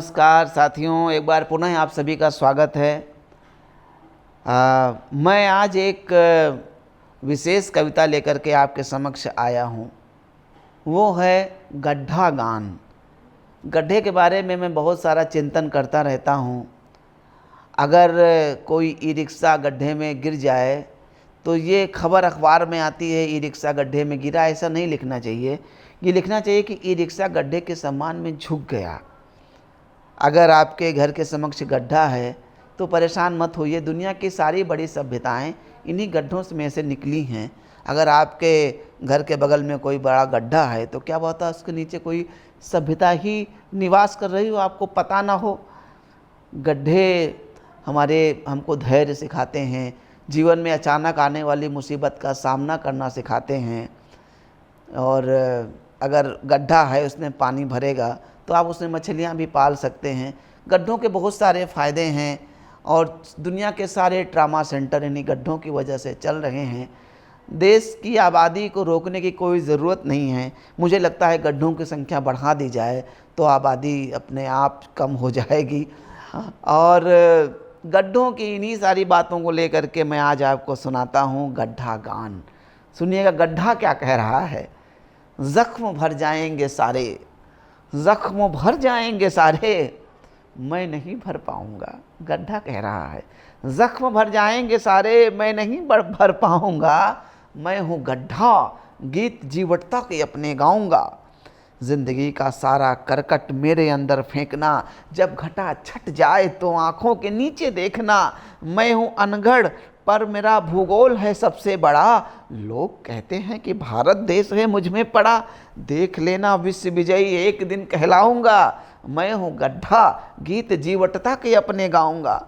नमस्कार साथियों, एक बार पुनः आप सभी का स्वागत है। मैं आज एक विशेष कविता लेकर के आपके समक्ष आया हूँ। वो है गड्ढा गान। गड्ढे के बारे में मैं बहुत सारा चिंतन करता रहता हूँ। अगर कोई ई रिक्शा गड्ढे में गिर जाए तो ये खबर अखबार में आती है, ई रिक्शा गड्ढे में गिरा। ऐसा नहीं लिखना चाहिए। ये लिखना चाहिए कि ई रिक्शा गड्ढे के सम्मान में झुक गया। अगर आपके घर के समक्ष गड्ढा है तो परेशान मत होइए। दुनिया की सारी बड़ी सभ्यताएं इन्हीं गड्ढों में से निकली हैं। अगर आपके घर के बगल में कोई बड़ा गड्ढा है तो क्या बात है, उसके नीचे कोई सभ्यता ही निवास कर रही हो, आपको पता ना हो। गड्ढे हमको धैर्य सिखाते हैं, जीवन में अचानक आने वाली मुसीबत का सामना करना सिखाते हैं। और अगर गड्ढा है उसमें पानी भरेगा तो आप उसमें मछलियाँ भी पाल सकते हैं। गड्ढों के बहुत सारे फ़ायदे हैं और दुनिया के सारे ट्रामा सेंटर इन्हीं गड्ढों की वजह से चल रहे हैं। देश की आबादी को रोकने की कोई ज़रूरत नहीं है। मुझे लगता है गड्ढों की संख्या बढ़ा दी जाए तो आबादी अपने आप कम हो जाएगी। और गड्ढों की इन्हीं सारी बातों को लेकर के मैं आज आपको सुनाता हूँ गड्ढा गान। सुनिएगा गड्ढा क्या कह रहा है। ज़ख्म भर जाएंगे सारे, ज़ख्म भर जाएंगे सारे, मैं नहीं भर पाऊँगा। गड्ढा कह रहा है ज़ख्म भर जाएंगे सारे, मैं नहीं भर पाऊँगा। मैं हूँ गड्ढा, गीत जीवटता के अपने गाऊँगा। ज़िंदगी का सारा करकट मेरे अंदर फेंकना, जब घटा छट जाए तो आँखों के नीचे देखना। मैं हूँ अनगढ़ पर मेरा भूगोल है सबसे बड़ा। लोग कहते हैं कि भारत देश है मुझ में पड़ा। देख लेना विश्व विजयी एक दिन कहलाऊंगा। मैं हूँ गड्ढा, गीत जीवटता के अपने गाऊंगा।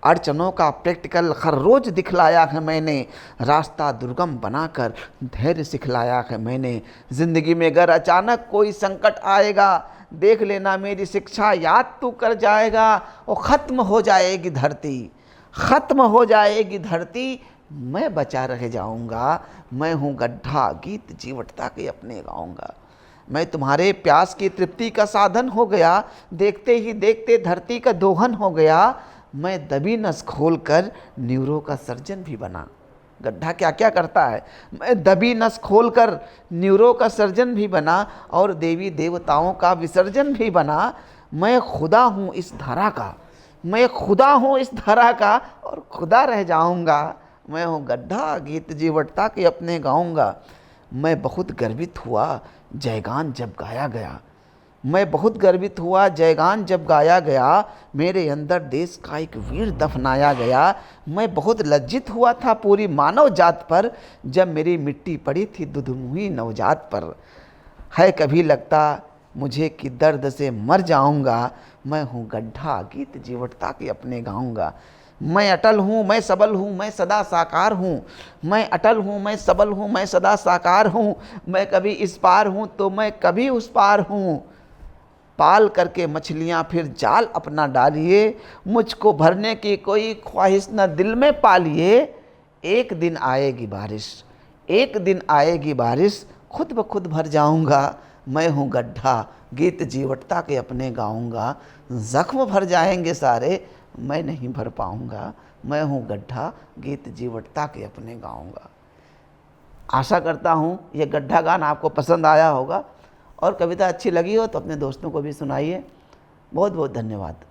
अड़चनों का प्रैक्टिकल हर रोज दिखलाया है मैंने, रास्ता दुर्गम बनाकर धैर्य सिखलाया है मैंने। ज़िंदगी में अगर अचानक कोई संकट आएगा, देख लेना मेरी शिक्षा याद तू कर जाएगा। और ख़त्म हो जाएगी धरती, ख़त्म हो जाएगी धरती, मैं बचा रह जाऊंगा। मैं हूँ गड्ढा, गीत जीवटता के अपने गाऊंगा। मैं तुम्हारे प्यास की तृप्ति का साधन हो गया, देखते ही देखते धरती का दोहन हो गया। मैं दबी नस खोल कर न्यूरो का सर्जन भी बना। गड्ढा क्या क्या करता है। मैं दबी नस खोल कर न्यूरो का सर्जन भी बना और देवी देवताओं का विसर्जन भी बना। मैं खुदा हूँ इस धरा का, मैं खुदा हूँ इस धरा का और खुदा रह जाऊँगा। मैं हूँ गड्ढा, गीत जीवटता के अपने गाऊँगा। मैं बहुत गर्वित हुआ जयगान जब गाया गया, मैं बहुत गर्वित हुआ जयगान जब गाया गया। मेरे अंदर देश का एक वीर दफनाया गया। मैं बहुत लज्जित हुआ था पूरी मानव जात पर, जब मेरी मिट्टी पड़ी थी दुधमुही नवजात पर। है कभी लगता मुझे कि दर्द से मर जाऊंगा। मैं हूँ गड्ढा, गीत जीवटता के अपने गाऊंगा। मैं अटल हूँ, मैं सबल हूँ, मैं सदा साकार हूँ। मैं अटल हूँ, मैं सबल हूँ, मैं सदा साकार हूँ। मैं कभी इस पार हूँ तो मैं कभी उस पार हूँ। पाल करके मछलियाँ फिर जाल अपना डालिए, मुझको भरने की कोई ख्वाहिश न दिल में पालिए। एक दिन आएगी बारिश, एक दिन आएगी बारिश, खुद ब खुद भर जाऊंगा। मैं हूँ गड्ढा, गीत जीवटता के अपने गाऊंगा। ज़ख्म भर जाएंगे सारे, मैं नहीं भर पाऊंगा। मैं हूँ गड्ढा, गीत जीवटता के अपने गाऊंगा। आशा करता हूँ ये गड्ढा गान आपको पसंद आया होगा और कविता अच्छी लगी हो तो अपने दोस्तों को भी सुनाइए। बहुत बहुत धन्यवाद।